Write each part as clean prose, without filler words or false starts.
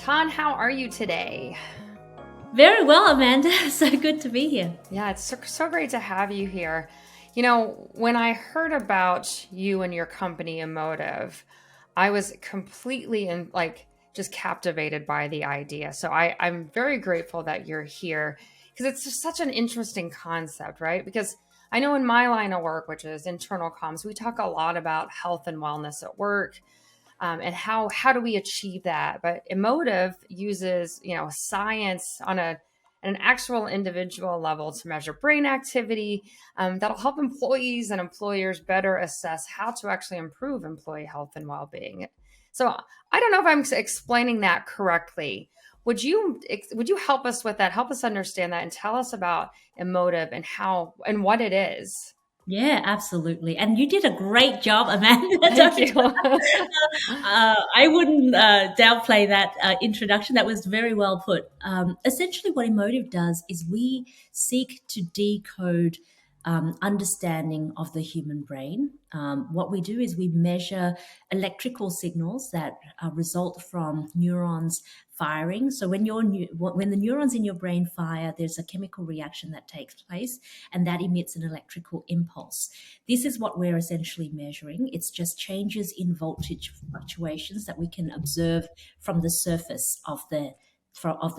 Tan, how are you today? Very well, Amanda. So good to be here. Yeah, it's so great to have you here. You know, when I heard about you and your company, Emotive, I was completely just captivated by the idea. So I'm very grateful that you're here because it's just such an interesting concept, right? Because I know in my line of work, which is internal comms, we talk a lot about health and wellness at work. And how do we achieve that? But emotive uses science on an actual individual level to measure brain activity that'll help employees and employers better assess how to actually improve employee health and well-being. So I don't know if I'm explaining that correctly. Would you help us with that? Help us understand that and tell us about emotive and how and what it is. Yeah, absolutely. And you did a great job, Amanda. Thank you. I wouldn't downplay that introduction. That was very well put. Essentially, what Emotive does is we seek to decode understanding of the human brain. What we do is we measure electrical signals that result from neurons firing. So when the neurons in your brain fire, there's a chemical reaction that takes place, and that emits an electrical impulse. This is what we're essentially measuring. It's just changes in voltage fluctuations that we can observe from the surface of the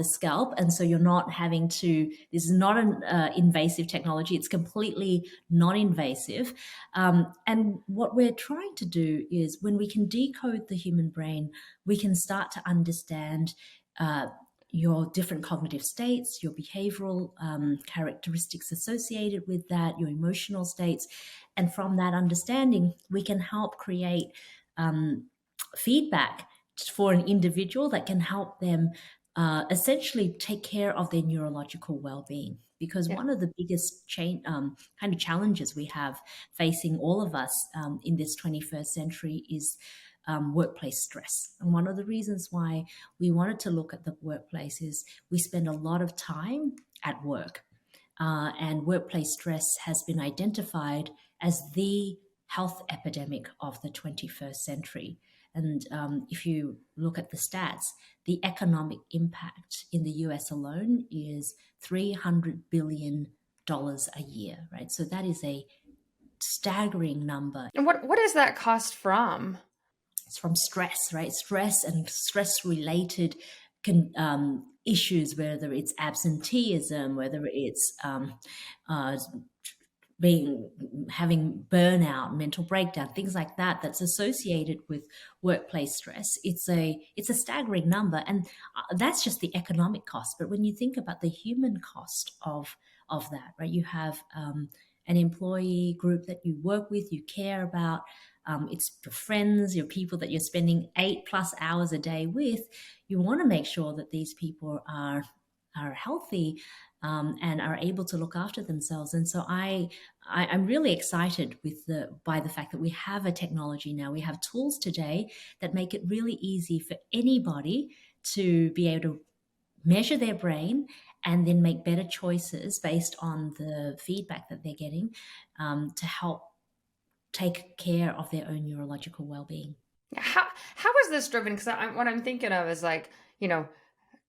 scalp. And so you're not having to, this is not an invasive technology. It's completely non-invasive. And what we're trying to do is when we can decode the human brain, we can start to understand your different cognitive states, your behavioral characteristics associated with that, your emotional states. And from that understanding, we can help create feedback for an individual that can help them essentially take care of their neurological well-being. Because Yeah. one of the biggest kind of challenges we have facing all of us in this 21st century is workplace stress. And one of the reasons why we wanted to look at the workplace is we spend a lot of time at work. And workplace stress has been identified as the health epidemic of the 21st century. And if you look at the stats, the economic impact in the US alone is $300 billion a year, right? So that is a staggering number. And what is that cost from? It's from stress, right? Stress and stress related issues, whether it's absenteeism, whether it's uh, having burnout, mental breakdown, things like that, that's associated with workplace stress. It's a staggering number, and that's just the economic cost. But when you think about the human cost of that, right, you have an employee group that you work with, you care about. It's your friends, your people that you're spending 8+ hours a day with. You want to make sure that these people are healthy and are able to look after themselves. And so I'm really excited by the fact that we have a technology now. We have tools today that make it really easy for anybody to be able to measure their brain and then make better choices based on the feedback that they're getting to help take care of their own neurological well-being. How is this driven? Because what I'm thinking of is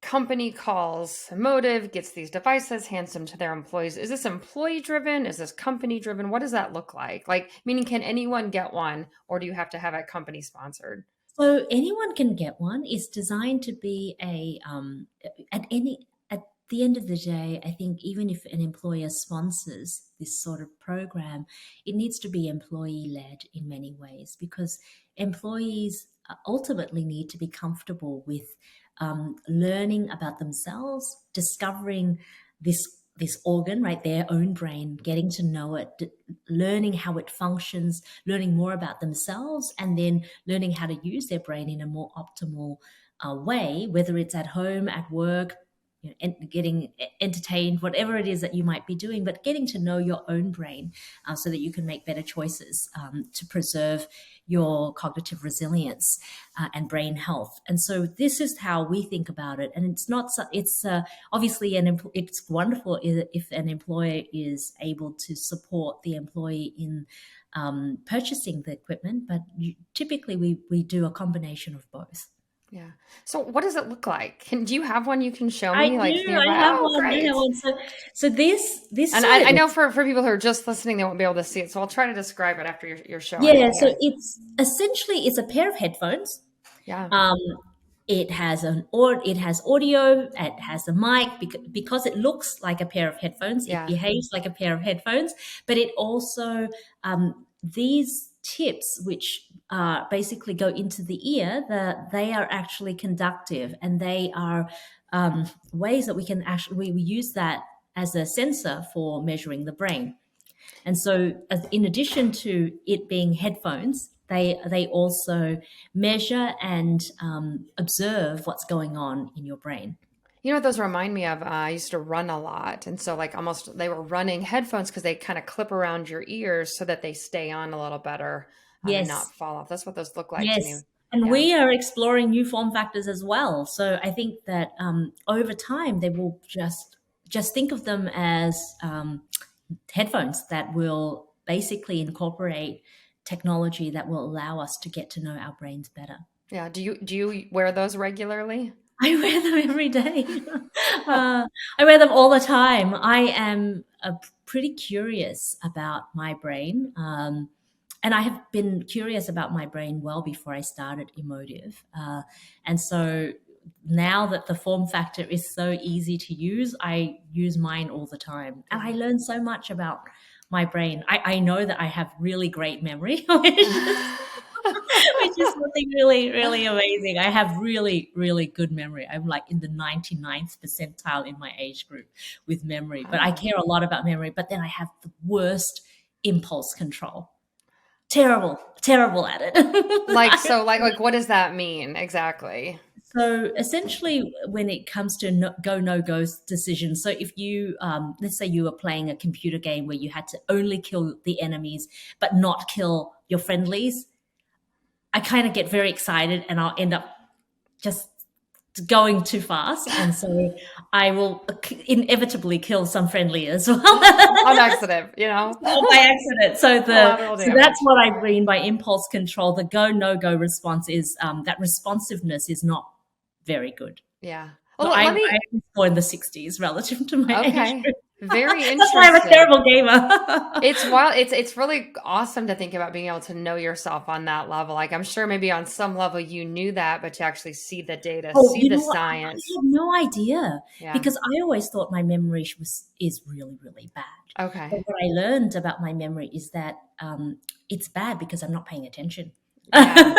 company calls Emotive, gets these devices, hands them to their employees. Is this employee driven? Is this company driven? What does that look like? Like, meaning, can anyone get one, or do you have to have it company sponsored? So anyone can get one. It's designed to be at the end of the day, I think even if an employer sponsors this sort of program, it needs to be employee led in many ways because employees ultimately need to be comfortable with learning about themselves, discovering this organ, right, their own brain, getting to know it, learning how it functions, learning more about themselves, and then learning how to use their brain in a more optimal way, whether it's at home, at work, getting entertained, whatever it is that you might be doing, but getting to know your own brain so that you can make better choices to preserve your cognitive resilience and brain health. And so this is how we think about it. And it's not, it's obviously it's wonderful if an employer is able to support the employee in purchasing the equipment, but typically we do a combination of both. Yeah. So what does it look like? Do you have one you can show I me, like do. nearby? I have Oh, one. I have great. one. So this And is what I it know looks. for people who are just listening, they won't be able to see it. So I'll try to describe it after you're showing Yeah. me So here. it's essentially it's a pair of headphones. Yeah. Um, it has it has audio, it has a mic because it looks like a pair of headphones. It Yeah. behaves like a pair of headphones, but it also these tips, which basically go into the ear, they are actually conductive, and they are ways that we can actually we use that as a sensor for measuring the brain. And so, in addition to it being headphones, they also measure and observe what's going on in your brain. You know what those remind me of? I used to run a lot. And so, like, almost they were running headphones because they kind of clip around your ears so that they stay on a little better and Yes, not fall off. That's what those look like to me. yes. And Yeah. we are exploring new form factors as well. So I think that over time they will just think of them as headphones that will basically incorporate technology that will allow us to get to know our brains better. Yeah. Do you wear those regularly? I wear them every day. I wear them all the time. I am pretty curious about my brain. And I have been curious about my brain well before I started Emotive. And so now that the form factor is so easy to use, I use mine all the time. And I learn so much about my brain. I know that I have really great memory, which is something really, really amazing. I have really, really good memory. I'm like in the 99th percentile in my age group with memory, but I Wow. care a lot about memory. But then I have the worst impulse control. Terrible, terrible at Like, it. so, like, what does that mean exactly? So essentially, when it comes to no go decisions, so if you, let's say you were playing a computer game where you had to only kill the enemies but not kill your friendlies, I kind of get very excited and I'll end up just going too fast, and so I will inevitably kill some friendly as well. On accident, you know? By accident. So Collateral that's damage. what I mean by impulse control. The go no go response is that responsiveness is not very good. Yeah. So Well, I let me, am more in the 60s relative to my age okay. group. Very That's why I'm a interesting. terrible gamer. It's wild. It's really awesome to think about being able to know yourself on that level. Like, I'm sure maybe on some level you knew that, but to actually see the data, Oh, see you the know what? I science. had no idea Yeah. because I always thought my memory is really, really bad. Okay. But what I learned about my memory is that it's bad because I'm not paying attention. Yeah.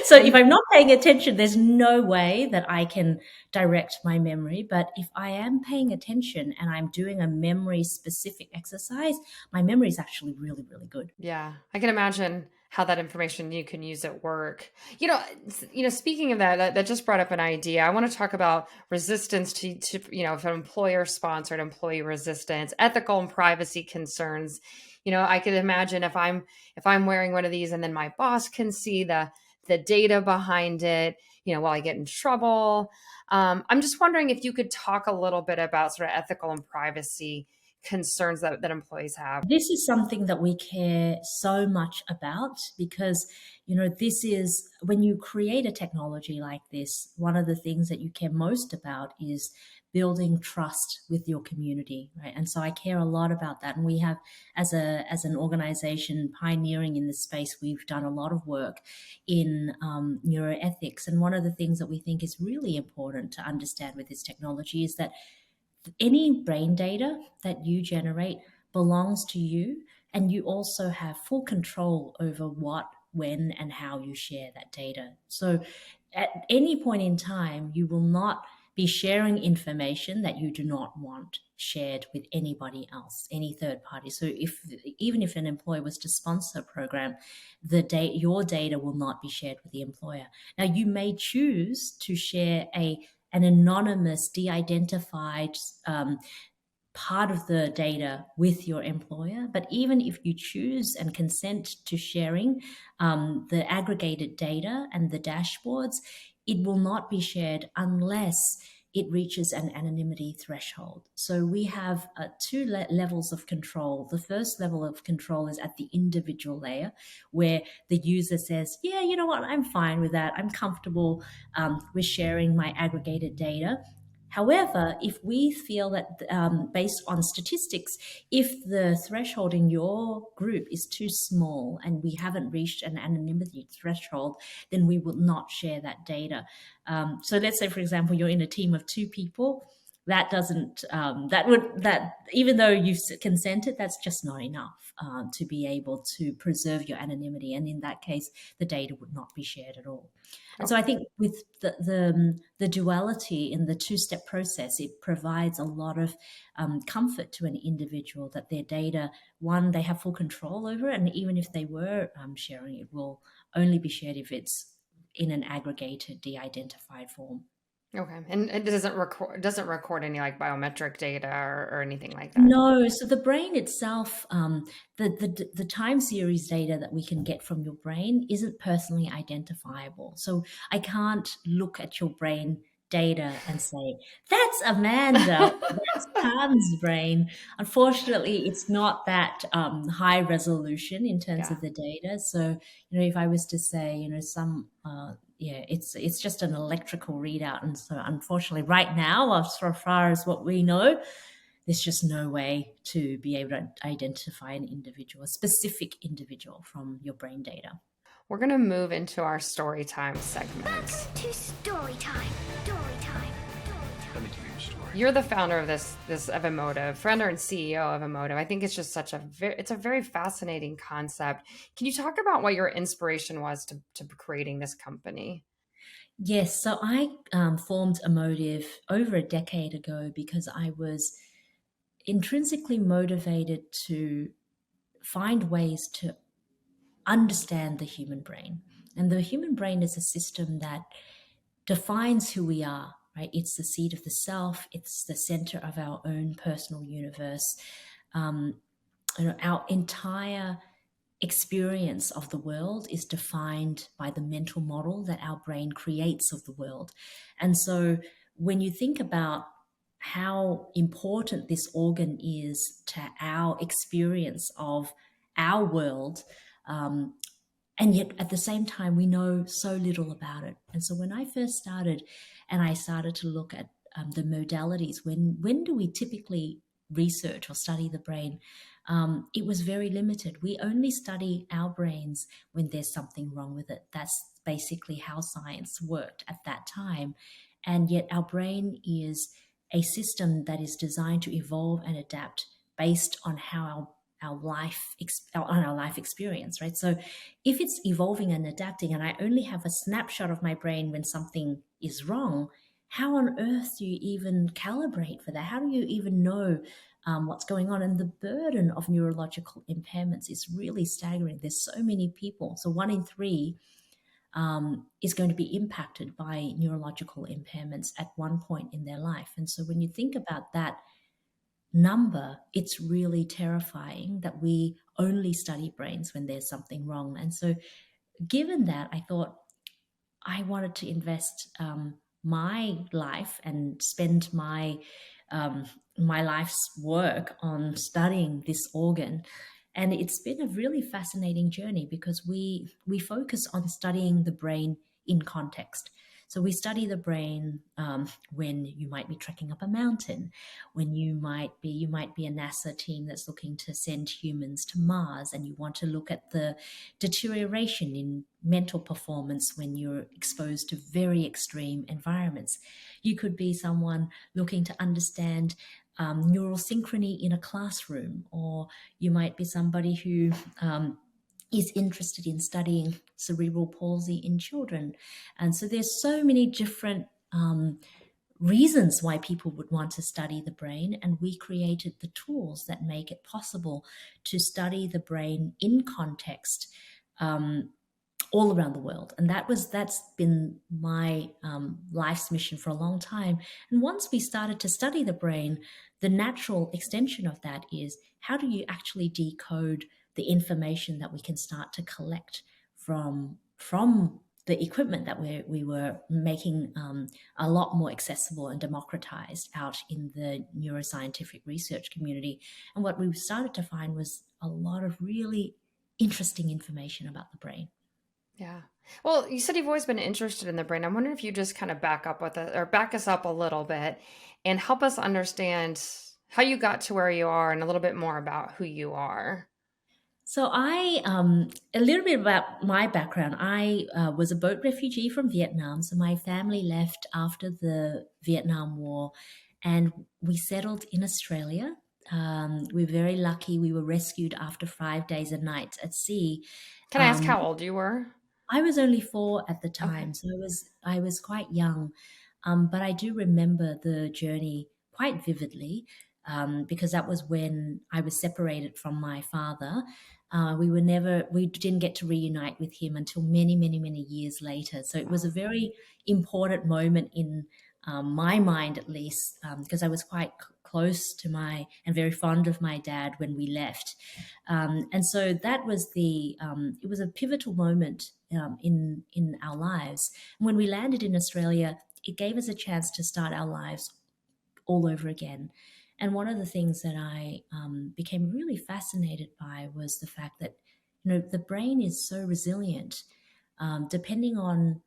So if And I'm not paying attention, there's no way that I can direct my memory. But if I am paying attention and I'm doing a memory specific exercise, my memory is actually really, really good. yeah, I can imagine how that information you can use at work. Speaking of that, that just brought up an idea. I want to talk about resistance to if an employer sponsored employee resistance, ethical and privacy concerns. I could imagine if I'm wearing one of these and then my boss can see the data behind it, will I get in trouble? I'm just wondering if you could talk a little bit about sort of ethical and privacy concerns that employees have. This is something that we care so much about because, this is when you create a technology like this, one of the things that you care most about is building trust with your community, right? And so I care a lot about that. And we have, as an organization pioneering in this space, we've done a lot of work in neuroethics. And one of the things that we think is really important to understand with this technology is that any brain data that you generate belongs to you, and you also have full control over what, when, and how you share that data. So at any point in time, you will not be sharing information that you do not want shared with anybody else, any third party. So even if an employer was to sponsor a program, your data will not be shared with the employer. Now you may choose to share an anonymous, de-identified part of the data with your employer. But even if you choose and consent to sharing the aggregated data and the dashboards, it will not be shared unless it reaches an anonymity threshold. So we have two levels of control. The first level of control is at the individual layer, where the user says, yeah, you know what, I'm fine with that. I'm comfortable with sharing my aggregated data. However, if we feel that based on statistics, if the threshold in your group is too small and we haven't reached an anonymity threshold, then we will not share that data. So let's say, for example, you're in a team of 2 people. That doesn't that even though you've consented, that's just not enough to be able to preserve your anonymity, and in that case the data would not be shared at all. And so I think with the duality in the 2-step process, it provides a lot of comfort to an individual that their data, one, they have full control over it, and even if they were sharing, it will only be shared if it's in an aggregated, de-identified form. Okay. And it doesn't record any like biometric data or anything like that. No, so the brain itself, the time series data that we can get from your brain isn't personally identifiable. So I can't look at your brain data and say, that's Amanda, that's Pam's brain. Unfortunately, it's not that high resolution in terms Yeah. of the data. So, if I was to say, yeah, it's just an electrical readout. And so unfortunately, right now, as far as what we know, there's just no way to be able to identify an individual, a specific individual from your brain data. We're going to move into our story time segment. Welcome to Story Time. Story Time. Let me give you a story. You're the founder of this of EMOTIV, founder and CEO of EMOTIV. I think it's just it's a very fascinating concept. Can you talk about what your inspiration was to creating this company? Yes, so I formed EMOTIV over a decade ago because I was intrinsically motivated to find ways to understand the human brain. And the human brain is a system that defines who we are, right? It's the seat of the self, it's the center of our own personal universe. Our entire experience of the world is defined by the mental model that our brain creates of the world. And so when you think about how important this organ is to our experience of our world, and yet at the same time, we know so little about it. And so when I first started and I started to look at the modalities, when do we typically research or study the brain? It was very limited. We only study our brains when there's something wrong with it. That's basically how science worked at that time. And yet our brain is a system that is designed to evolve and adapt based on how our life experience, right? So if it's evolving and adapting and I only have a snapshot of my brain when something is wrong, how on earth do you even calibrate for that? How do you even know what's going on? And the burden of neurological impairments is really staggering. There's so many people. So 1 in 3 is going to be impacted by neurological impairments at one point in their life. And so when you think about that number, it's really terrifying that we only study brains when there's something wrong. And so given that, I thought I wanted to invest my life and spend my life's work on studying this organ. And it's been a really fascinating journey because we focus on studying the brain in context. So we study the brain when you might be trekking up a mountain, when you might be a NASA team that's looking to send humans to Mars, and you want to look at the deterioration in mental performance when you're exposed to very extreme environments. You could be someone looking to understand neural synchrony in a classroom, or you might be somebody who is interested in studying cerebral palsy in children. And so there's so many different reasons why people would want to study the brain, and we created the tools that make it possible to study the brain in context all around the world. And that's been my life's mission for a long time. And once we started to study the brain, the natural extension of that is, how do you actually decode the information that we can start to collect from the equipment that we were making a lot more accessible and democratized out in the neuroscientific research community. And what we started to find was a lot of really interesting information about the brain. Yeah. Well, you said you've always been interested in the brain. I'm wondering if you just kind of back up with it or back us up a little bit and help us understand how you got to where you are and a little bit more about who you are. So a little bit about my background. I was a boat refugee from Vietnam. So my family left after the Vietnam War, and we settled in Australia. We're very lucky. We were rescued after 5 days and nights at sea. Can I ask how old you were? I was only 4 at the Okay. time, so I was quite young, but I do remember the journey quite vividly because that was when I was separated from my father. We didn't get to reunite with him until many, many, many years later. So it was a Wow. very important moment in my mind, at least, because I was quite close to and very fond of my dad when we left. And so that was it was a pivotal moment in our lives. And when we landed in Australia, it gave us a chance to start our lives all over again. And one of the things that I became really fascinated by was the fact that, the brain is so resilient, depending on,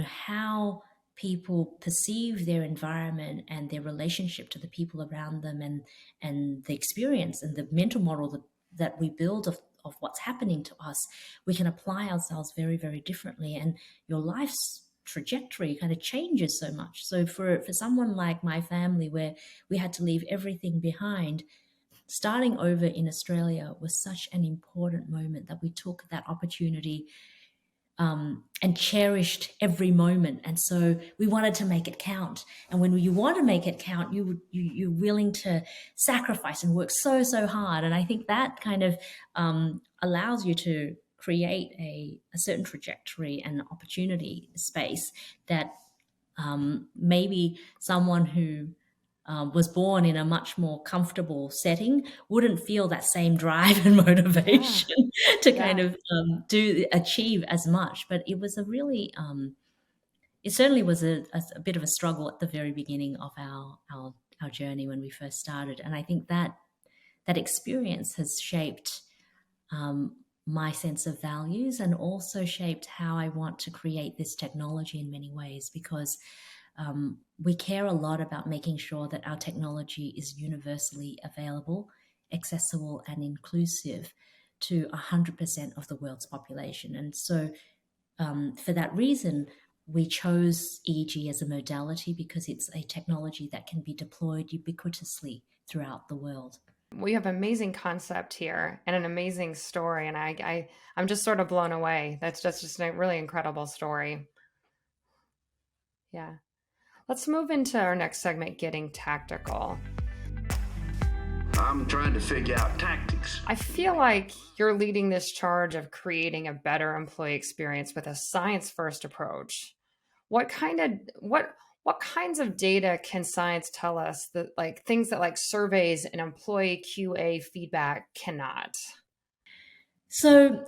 how people perceive their environment and their relationship to the people around them, and the experience and the mental model that we build of what's happening to us. We can apply ourselves very, very differently, and your life's trajectory kind of changes so much. So for someone like my family, where we had to leave everything behind, starting over in Australia was such an important moment that we took that opportunity and cherished every moment. And so we wanted to make it count. And when you want to make it count, you're willing to sacrifice and work so hard. And I think that kind of allows you to create a certain trajectory and opportunity space that maybe someone who was born in a much more comfortable setting wouldn't feel that same drive and Yeah. motivation to kind Yeah. of achieve as much. But it was a really it certainly was a bit of a struggle at the very beginning of our journey when we first started. And I think that experience has shaped um, my sense of values, and also shaped how I want to create this technology in many ways, because we care a lot about making sure that our technology is universally available, accessible, and inclusive to 100% of the world's population. And so, for that reason, we chose EEG as a modality because it's a technology that can be deployed ubiquitously throughout the world. We have an amazing concept here and an amazing story. And I'm just sort of blown away. That's just a really incredible story. Yeah. Let's move into our next segment, getting tactical. I'm trying to figure out tactics. I feel like you're leading this charge of creating a better employee experience with a science-first approach. What kind of what kinds of data can science tell us that like things that like surveys and employee QA feedback cannot? So,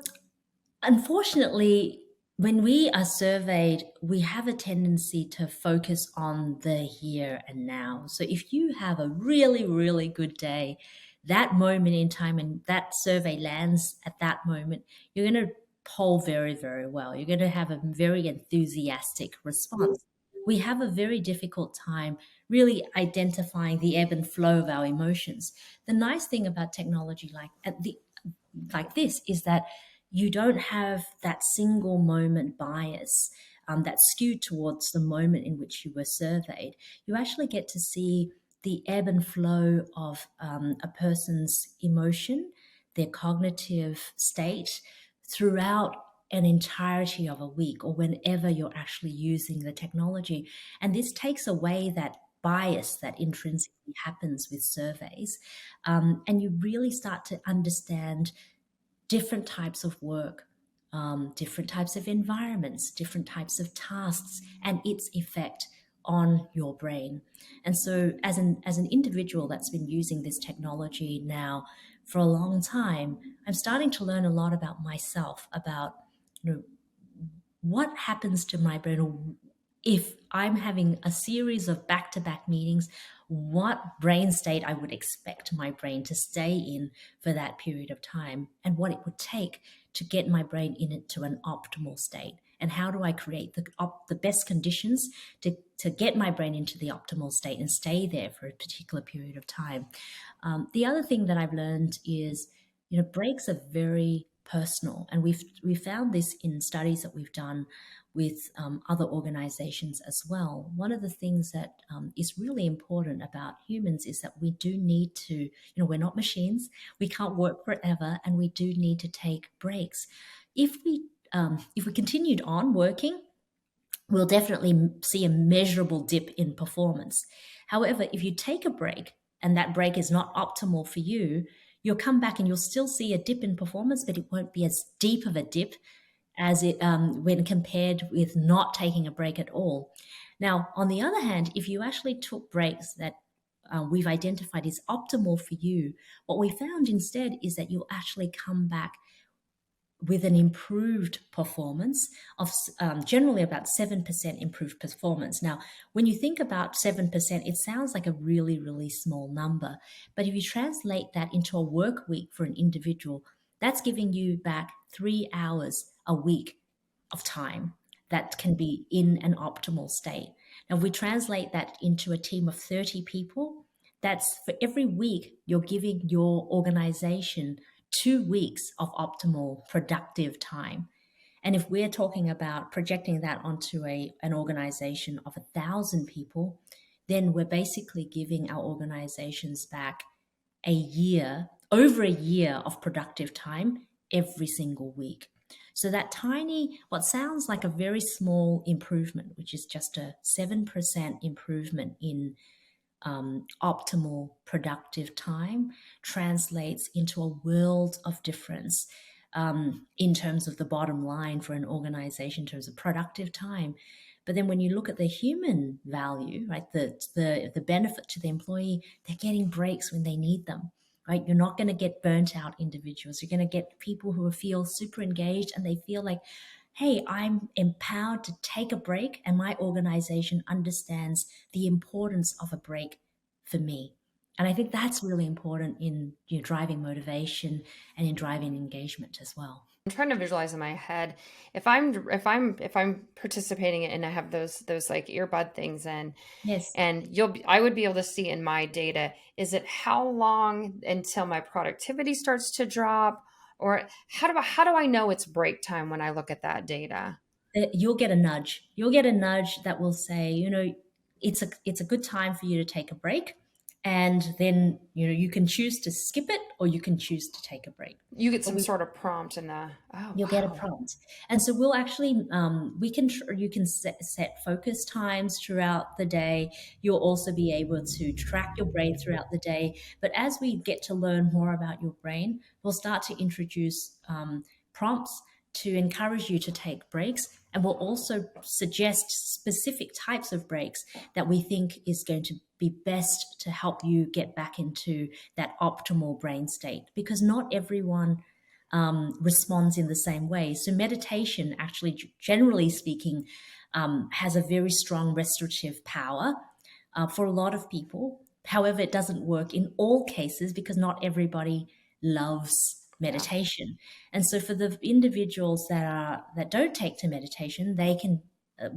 unfortunately, when we are surveyed, we have a tendency to focus on the here and now. So if you have a really, really good day, that moment in time, and that survey lands at that moment, you're going to poll very, very well. You're going to have a very enthusiastic response. We have a very difficult time really identifying the ebb and flow of our emotions. The nice thing about technology like this is that you don't have that single moment bias that's skewed towards the moment in which you were surveyed. You actually get to see the ebb and flow of a person's emotion, their cognitive state throughout an entirety of a week, or whenever you're actually using the technology. And this takes away that bias that intrinsically happens with surveys. And you really start to understand different types of work, different types of environments, different types of tasks, and its effect on your brain. And so, as an individual that's been using this technology now for a long time, I'm starting to learn a lot about myself, about you know what happens to my brain if I'm having a series of back-to-back meetings, what brain state I would expect my brain to stay in for that period of time, and what it would take to get my brain into an optimal state. And how do I create the best conditions to get my brain into the optimal state and stay there for a particular period of time? The other thing that I've learned is, breaks are very personal, and we've found this in studies that we've done with other organizations as well. One of the things that is really important about humans is that we do need to, we're not machines, we can't work forever, and we do need to take breaks. If we continued on working, we'll definitely see a measurable dip in performance. However, if you take a break and that break is not optimal for you, you'll come back and you'll still see a dip in performance, but it won't be as deep of a dip as it when compared with not taking a break at all. Now, on the other hand, if you actually took breaks that we've identified is optimal for you, what we found instead is that you'll actually come back with an improved performance of generally about 7% improved performance. Now, when you think about 7%, it sounds like a really, really small number. But if you translate that into a work week for an individual, that's giving you back 3 hours a week of time that can be in an optimal state. Now, if we translate that into a team of 30 people, that's for every week you're giving your organization 2 weeks of optimal productive time. And if we're talking about projecting that onto an organization of 1,000 people, then we're basically giving our organizations back over a year of productive time every single week. So that tiny, what sounds like a very small improvement, which is just a 7% improvement in optimal productive time, translates into a world of difference in terms of the bottom line for an organization in terms of productive time. But then when you look at the human value, right, the benefit to the employee, they're getting breaks when they need them. Right? You're not going to get burnt out individuals. You're going to get people who feel super engaged and they feel like, hey, I'm empowered to take a break, and my organization understands the importance of a break for me. And I think that's really important in driving motivation and in driving engagement as well. I'm trying to visualize in my head if I'm participating and I have those like earbud things in, Yes. and I would be able to see in my data, is it how long until my productivity starts to drop, or how do I know it's break time when I look at that data? You'll get a nudge. You'll get a nudge that will say, it's a good time for you to take a break. And then, you can choose to skip it or you can choose to take a break. You get But some sort of prompt in the, oh, you'll get a wow. prompt. And so we'll actually, you can set focus times throughout the day. You'll also be able to track your brain throughout the day. But as we get to learn more about your brain, we'll start to introduce prompts to encourage you to take breaks. And we'll also suggest specific types of breaks that we think is going to be best to help you get back into that optimal brain state, because not everyone responds in the same way. So meditation, actually, generally speaking, has a very strong restorative power for a lot of people. However, it doesn't work in all cases because not everybody loves meditation. And so for the individuals that don't take to meditation,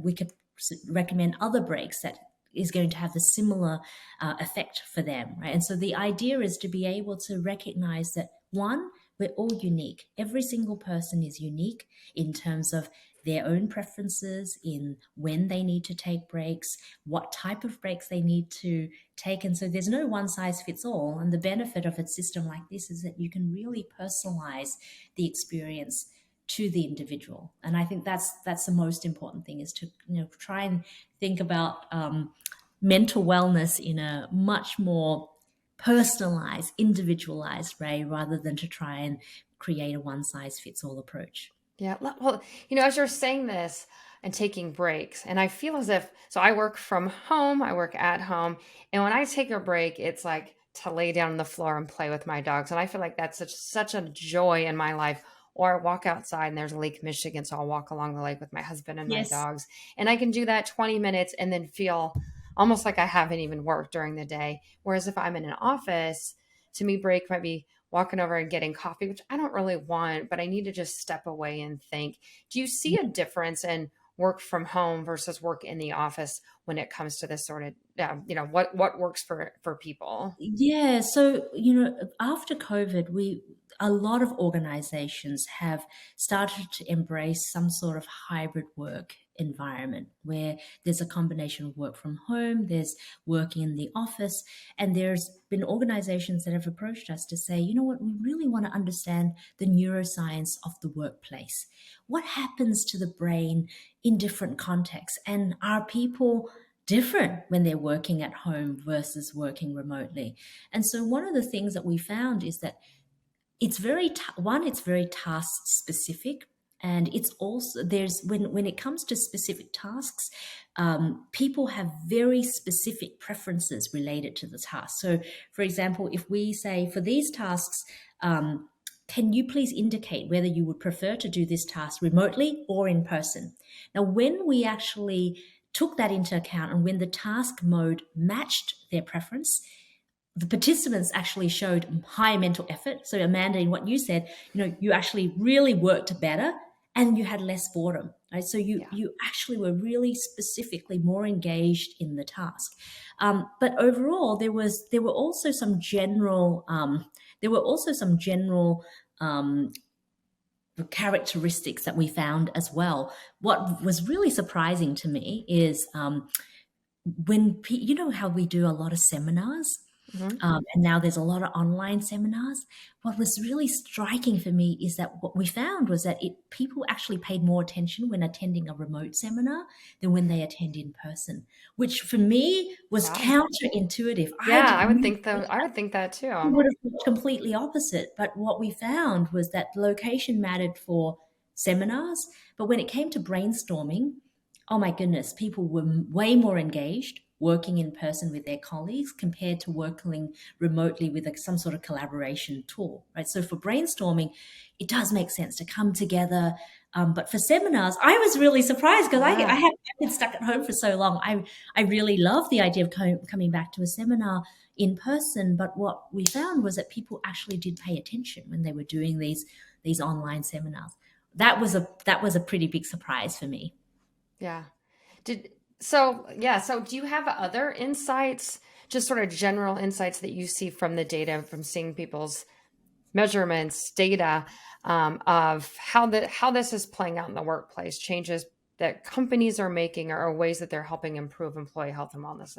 we could recommend other breaks that is going to have a similar effect for them, right? And so the idea is to be able to recognize that, one, we're all unique. Every single person is unique in terms of their own preferences, in when they need to take breaks, what type of breaks they need to take. And so there's no one size fits all. And the benefit of a system like this is that you can really personalize the experience to the individual. And I think that's the most important thing, is to try and think about mental wellness in a much more personalized, individualized way, rather than to try and create a one size fits all approach. Yeah. Well, as you're saying this and taking breaks, and I feel as if, so I work from home, I work at home, and when I take a break, it's like to lay down on the floor and play with my dogs. And I feel like that's such a joy in my life or walk outside and there's Lake Michigan. So I'll walk along the lake with my husband and my Yes. dogs. And I can do that 20 minutes and then feel almost like I haven't even worked during the day. Whereas if I'm in an office, to me, break might be walking over and getting coffee, which I don't really want, but I need to just step away and think. Do you see a difference in work from home versus work in the office when it comes to this sort of, what works for people? Yeah, so after COVID, a lot of organizations have started to embrace some sort of hybrid work environment where there's a combination of work from home, there's working in the office, and there's been organizations that have approached us to say, you know what, we really want to understand the neuroscience of the workplace. What happens to the brain in different contexts? And are people different when they're working at home versus working remotely? And so one of the things that we found is that it's it's very task specific, and it's also there's when it comes to specific tasks, people have very specific preferences related to the task. So for example, if we say for these tasks, can you please indicate whether you would prefer to do this task remotely or in person? Now, when we actually took that into account and when the task mode matched their preference, the participants actually showed high mental effort. So Amanda, in what you said, you actually really worked better and you had less boredom, right? So you actually were really specifically more engaged in the task. But overall, there were also some general characteristics that we found as well. What was really surprising to me is when you know how we do a lot of seminars, and now there's a lot of online seminars. What was really striking for me is that what we found was that people actually paid more attention when attending a remote seminar than when they attend in person, which for me was counterintuitive. Yeah, I would think though. I would think that We too. would have been completely opposite. But what we found was that location mattered for seminars, but when it came to brainstorming, oh my goodness, people were way more engaged working in person with their colleagues compared to working remotely with some sort of collaboration tool, right? So for brainstorming, it does make sense to come together. But for seminars, I was really surprised because I have been stuck at home for so long. I really love the idea of coming back to a seminar in person. But what we found was that people actually did pay attention when they were doing these online seminars. That was a pretty big surprise for me. Yeah. So do you have other insights, just sort of general insights that you see from the data, from seeing people's measurements, data, of how this is playing out in the workplace, changes that companies are making or ways that they're helping improve employee health and wellness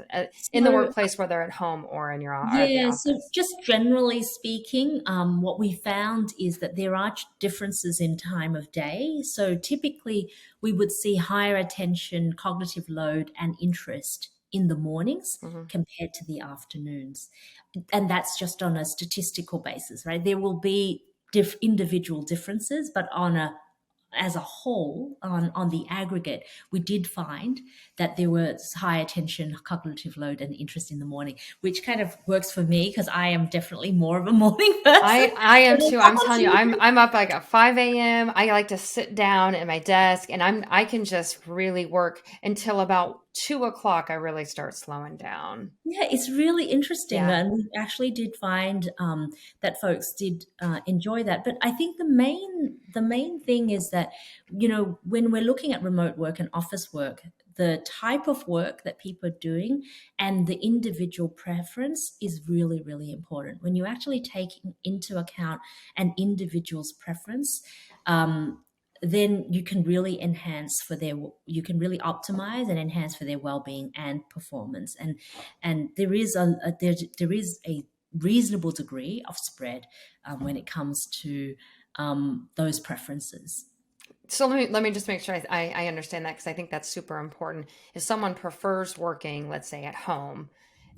in the So workplace, whether at home or or at the yeah, so office? just generally speaking, what we found is that there are differences in time of day. So typically, we would see higher attention, cognitive load, and interest in the mornings Hmm. compared to the afternoons. And that's just on a statistical basis, right? There will be individual differences, but as a whole, on the aggregate, we did find that there was high attention, cognitive load, and interest in the morning, which kind of works for me because I am definitely more of a morning person. I am too. I'm telling you, I'm up like at 5 a.m. I like to sit down at my desk and I can just really work until about 2 o'clock. I really start slowing down. Yeah, it's really interesting, Yeah. and we actually did find that folks did enjoy that. But I think the main thing is that when we're looking at remote work and office work, the type of work that people are doing and the individual preference is really, really important. When you actually take into account an individual's preference, then you can really you can really optimize and enhance for their well-being and performance. And there is a reasonable degree of spread when it comes to those preferences. So let me just make sure I understand that, because I think that's super important. If someone prefers working, let's say at home,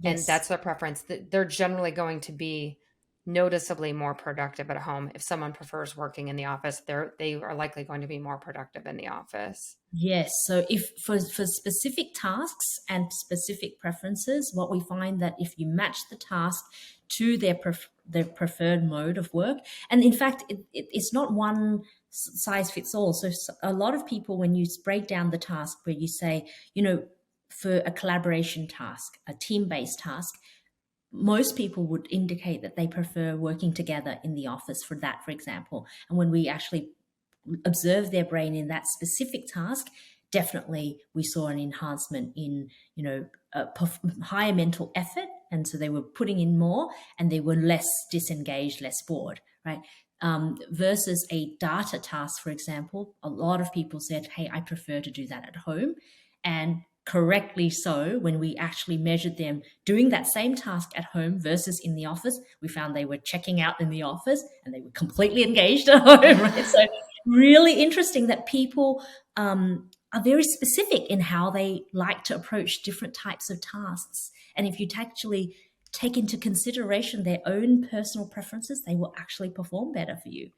and Yes. that's their preference, they're generally going to be noticeably more productive at home. If someone prefers working in the office, they are likely going to be more productive in the office. Yes. So if for specific tasks and specific preferences, what we find that if you match the task to their preferred mode of work. And in fact, it's not one size fits all. So a lot of people, when you break down the task where you say, for a collaboration task, a team-based task, most people would indicate that they prefer working together in the office for that, for example. And when we actually observe their brain in that specific task, definitely we saw an enhancement in, higher mental effort. And so they were putting in more and they were less disengaged, less bored, right? Versus a data task, for example, a lot of people said, hey, I prefer to do that at home. And correctly so, when we actually measured them doing that same task at home versus in the office, we found they were checking out in the office and they were completely engaged at home, right? So really interesting that people are very specific in how they like to approach different types of tasks. And if you actually take into consideration their own personal preferences, they will actually perform better for you.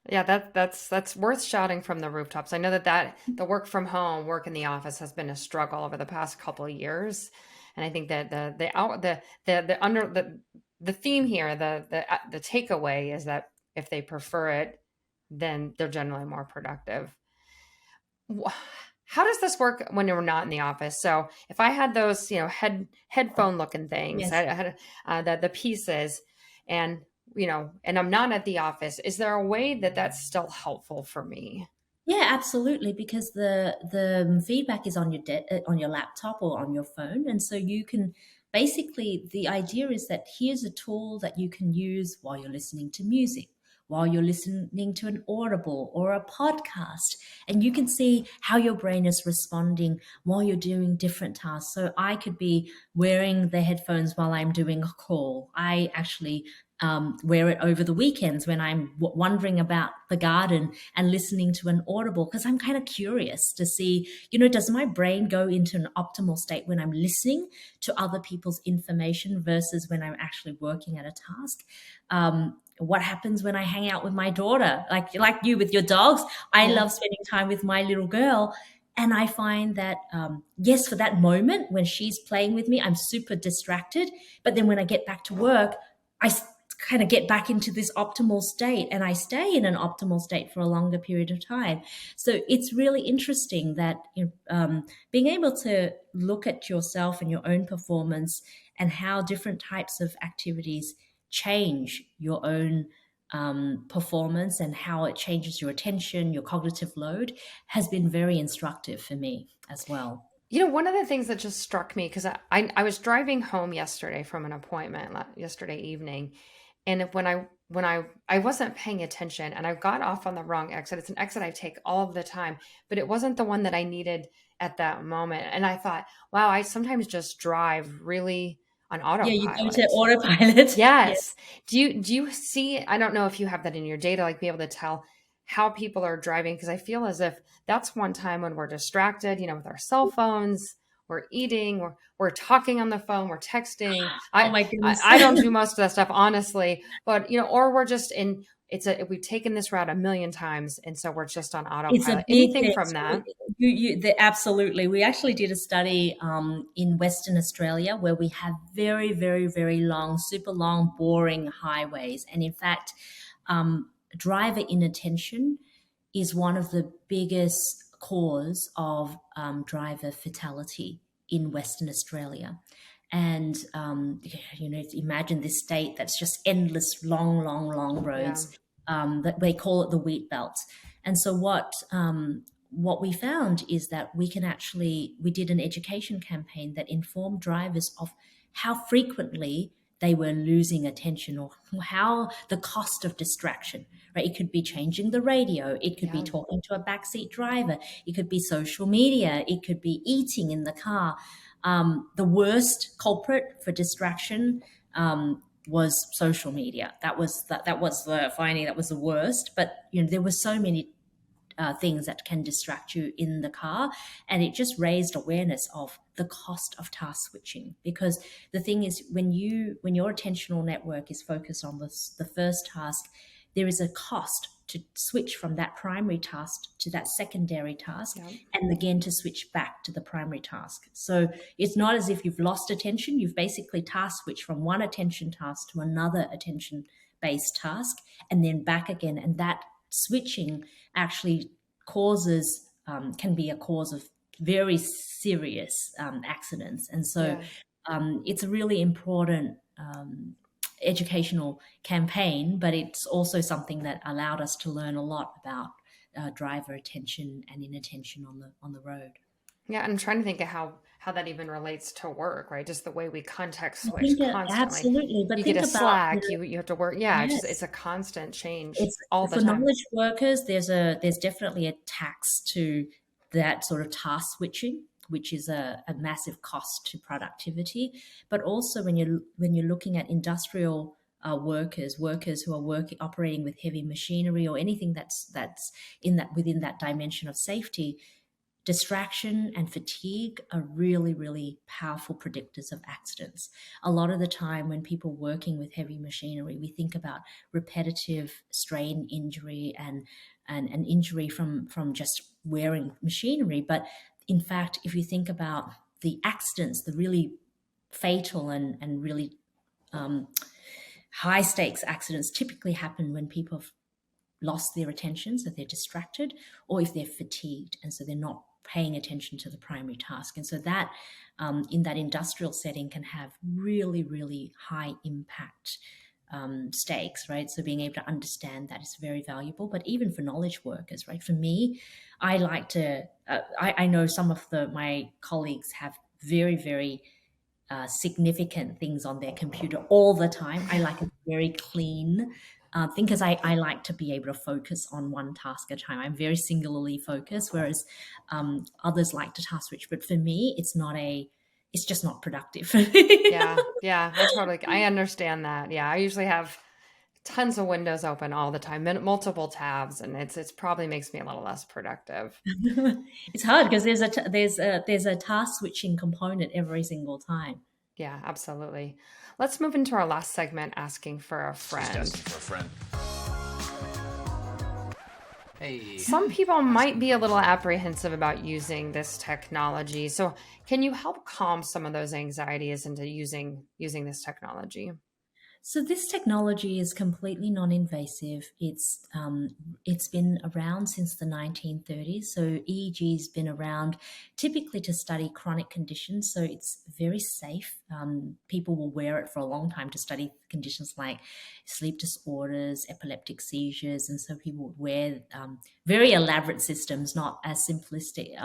Yeah, that's worth shouting from the rooftops. I know that the work from home, work in the office has been a struggle over the past couple of years, and I think that the theme here, the takeaway is that if they prefer it, then they're generally more productive. How does this work when you're not in the office? So if I had those, headphone looking things, Yes. I had the pieces, and and I'm not at the office, is there a way that that's still helpful for me? Yeah, absolutely. Because the feedback is on on your laptop or on your phone, and so you can basically, the idea is that here's a tool that you can use while you're listening to music, while you're listening to an audible or a podcast, and you can see how your brain is responding while you're doing different tasks. So I could be wearing the headphones while I'm doing a call. I actually wear it over the weekends when I'm wondering about the garden and listening to an audible, because I'm kind of curious to see, does my brain go into an optimal state when I'm listening to other people's information versus when I'm actually working at a task? What happens when I hang out with my daughter, like you with your dogs? I love spending time with my little girl. And I find that, yes, for that moment when she's playing with me, I'm super distracted. But then when I get back to work, I kind of get back into this optimal state, and I stay in an optimal state for a longer period of time. So it's really interesting that being able to look at yourself and your own performance and how different types of activities change your own performance and how it changes your attention, your cognitive load, has been very instructive for me as well. One of the things that just struck me, because I was driving home yesterday from an appointment yesterday evening, and when I wasn't paying attention and I got off on the wrong exit. It's an exit I take all the time, but it wasn't the one that I needed at that moment. And I thought, wow, I sometimes just drive really on Yeah, you go to autopilot. autopilot. Yes. Do you see, I don't know if you have that in your data, like be able to tell how people are driving, because I feel as if that's one time when we're distracted, with our cell phones, we're eating, we're talking on the phone, we're texting. Oh I my I, goodness. I don't do most of that stuff, honestly, but or we're just we've taken this route a million times, and so we're just on It's a autopilot. big Anything thing. from So that? absolutely. We actually did a study in Western Australia where we have very, very, very long, super long, boring highways. And in fact, driver inattention is one of the biggest cause of driver fatality in Western Australia. And imagine this state that's just endless, long, long, long roads. Yeah. That they call it the wheat belt. And so what we found is that we did an education campaign that informed drivers of how frequently they were losing attention, or how the cost of distraction, right? It could be changing the radio. It could be Yeah. talking to a backseat driver. It could be social media. It could be eating in the car. The worst culprit for distraction was social media. That was the finding that was the worst. But there were so many things that can distract you in the car, and it just raised awareness of the cost of task switching. Because the thing is, when your attentional network is focused on the first task, there is a cost to switch from that primary task to that secondary task, Yeah. and again to switch back to the primary task. So it's not as if you've lost attention. You've basically task switched from one attention task to another attention based task, and then back again. And that switching actually causes can be a cause of very serious accidents. And so Yeah. it's a really important educational campaign, but it's also something that allowed us to learn a lot about driver attention and inattention on the road. Yeah, I'm trying to think of how that even relates to work, right? Just the way we context I switch think constantly. absolutely, but You get think a about, Slack, you have to work. Yeah, it's yes, a constant change it's all the for time. knowledge workers. There's definitely a tax to that sort of task switching, which is a massive cost to productivity. But also when you're looking at industrial workers who are operating with heavy machinery or anything that's in that within that dimension of safety, distraction and fatigue are really, really powerful predictors of accidents. A lot of the time, when people working with heavy machinery, we think about repetitive strain injury and an injury from just wearing machinery. But in fact, if you think about the accidents, the really fatal and really high stakes accidents typically happen when people have lost their attention, so they're distracted, or if they're fatigued, and so they're not paying attention to the primary task. And so that, in that industrial setting, can have really, really high impact stakes, right? So being able to understand that is very valuable. But even for knowledge workers, right? For me, I like to. I know some of my colleagues have very, very significant things on their computer all the time. I like a very clean thing because I like to be able to focus on one task at a time. I'm very singularly focused, whereas others like to task switch. But for me, it's just not productive. Yeah, I understand that. Yeah, I usually have tons of windows open all the time, multiple tabs, and it's probably makes me a little less productive. It's hard because there's a task switching component every single time. Yeah, absolutely. Let's move into our last segment, asking for a Just friend. asking for a friend. Hey. Some people might be a little apprehensive about using this technology. So, can you help calm some of those anxieties into using this technology? So this technology is completely non-invasive. It's been around since the 1930s. So EEG's been around typically to study chronic conditions. So it's very safe. People will wear it for a long time to study conditions like sleep disorders, epileptic seizures, and so people would wear very elaborate systems, not as simplistic,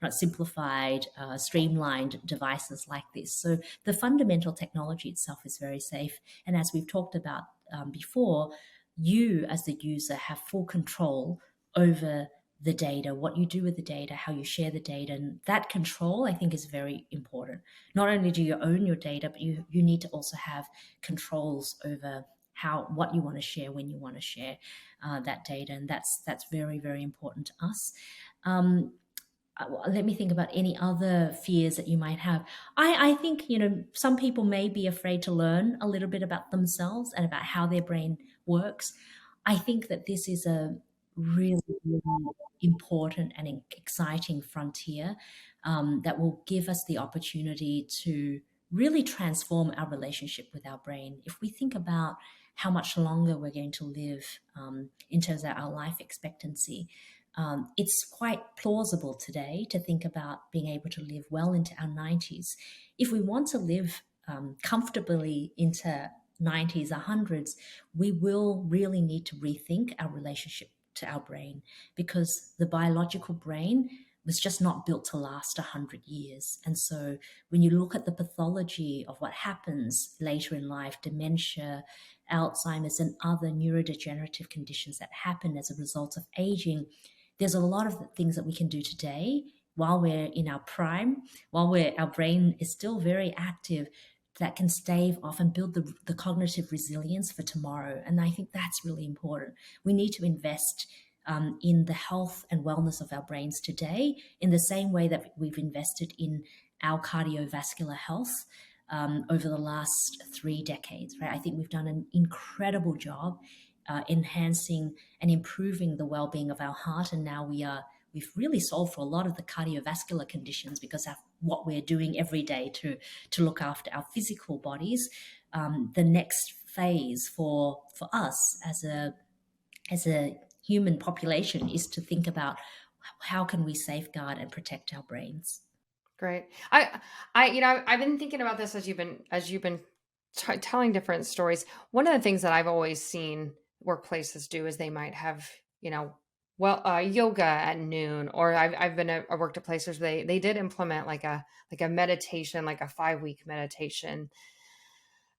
not simplified, streamlined devices like this. So the fundamental technology itself is very safe. And as we've talked about before, you as the user have full control over the data, what you do with the data, how you share the data. And that control, I think, is very important. Not only do you own your data, but you need to also have controls over what you want to share, when you want to share that data. And that's very, very important to us. Let me think about any other fears that you might have. I think, some people may be afraid to learn a little bit about themselves and about how their brain works. I think that this is a really, really important and exciting frontier that will give us the opportunity to really transform our relationship with our brain. If we think about how much longer we're going to live in terms of our life expectancy, it's quite plausible today to think about being able to live well into our 90s. If we want to live comfortably into 90s or hundreds, we will really need to rethink our relationship to our brain, because the biological brain was just not built to last 100 years. And so when you look at the pathology of what happens later in life, dementia, Alzheimer's, and other neurodegenerative conditions that happen as a result of aging, there's a lot of things that we can do today while we're in our prime, while our brain is still very active, that can stave off and build the cognitive resilience for tomorrow. And I think that's really important. We need to invest in the health and wellness of our brains today in the same way that we've invested in our cardiovascular health over the last 3 decades, right? I think we've done an incredible job enhancing and improving the well-being of our heart. And now we've really solved for a lot of the cardiovascular conditions because of what we're doing every day to look after our physical bodies. The next phase for us as a human population is to think about how can we safeguard and protect our brains. Great. I've been thinking about this as you've been telling different stories. One of the things that I've always seen workplaces do is they might have, yoga at noon, or I've been I worked at places where they did implement like a meditation, like a 5-week meditation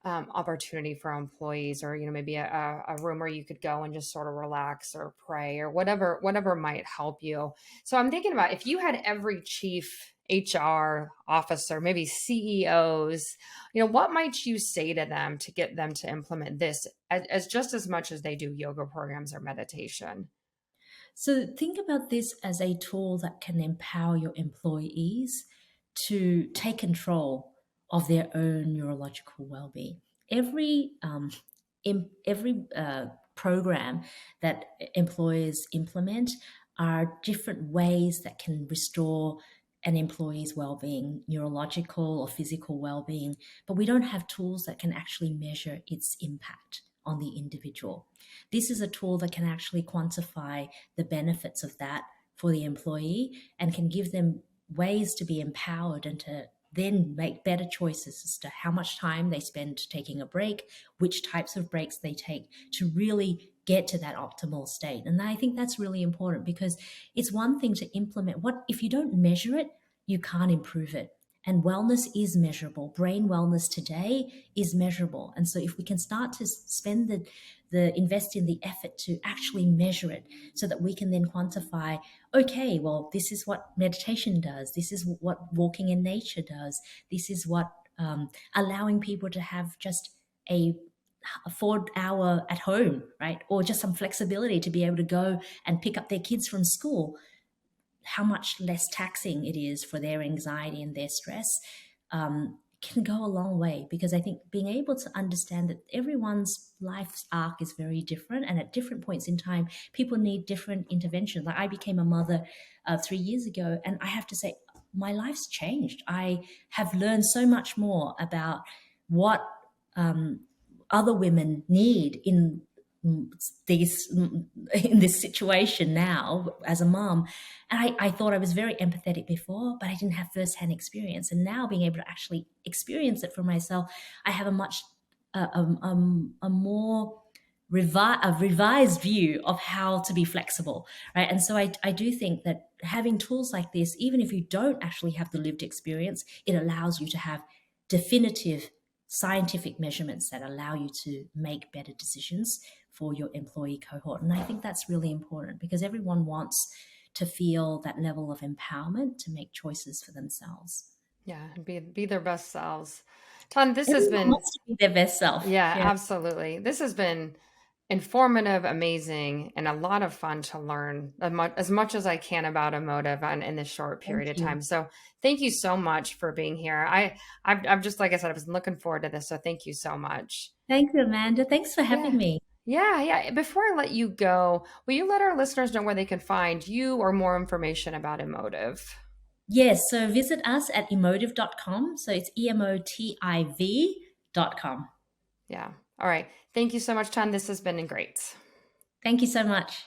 opportunity for employees, or maybe a room where you could go and just sort of relax or pray or whatever might help you. So I'm thinking about if you had every chief HR officer, maybe CEOs, what might you say to them to get them to implement this as just as much as they do yoga programs or meditation? So think about this as a tool that can empower your employees to take control of their own neurological well-being. Every program that employers implement are different ways that can restore an employee's well-being, neurological or physical well-being, but we don't have tools that can actually measure its impact on the individual. This is a tool that can actually quantify the benefits of that for the employee and can give them ways to be empowered and to then make better choices as to how much time they spend taking a break, which types of breaks they take to really get to that optimal state. And I think that's really important because it's one thing to implement. If you don't measure it, you can't improve it. And wellness is measurable. Brain wellness today is measurable. And so if we can start to spend invest in the effort to actually measure it so that we can then quantify, okay, well, this is what meditation does. This is what walking in nature does. This is what allowing people to have just a 4 hour at home, right? Or just some flexibility to be able to go and pick up their kids from school, how much less taxing it is for their anxiety and their stress, can go a long way. Because I think being able to understand that everyone's life's arc is very different, and at different points in time, people need different interventions. Like I became a mother 3 years ago, and I have to say, my life's changed. I have learned so much more about what other women need in this situation now as a mom. And I thought I was very empathetic before, but I didn't have firsthand experience. And now being able to actually experience it for myself, I have a much a more revised view of how to be flexible, right? And so I do think that having tools like this, even if you don't actually have the lived experience, it allows you to have definitive scientific measurements that allow you to make better decisions for your employee cohort. And I think that's really important because everyone wants to feel that level of empowerment to make choices for themselves. Yeah, be their best selves. Tan, this Everyone has been wants to be their best self. yeah, absolutely. This has been informative, amazing, and a lot of fun to learn as much as I can about emotive in this short period of time. So thank you so much for being here. I'm just, like I said, I was looking forward to this. So thank you so much. Thank you, Amanda. Thanks for having me. Yeah. Before I let you go, will you let our listeners know where they can find you or more information about Emotive? Yes. So visit us at emotive.com. So it's emotiv.com. Yeah. All right. Thank you so much, Tan. This has been great. Thank you so much.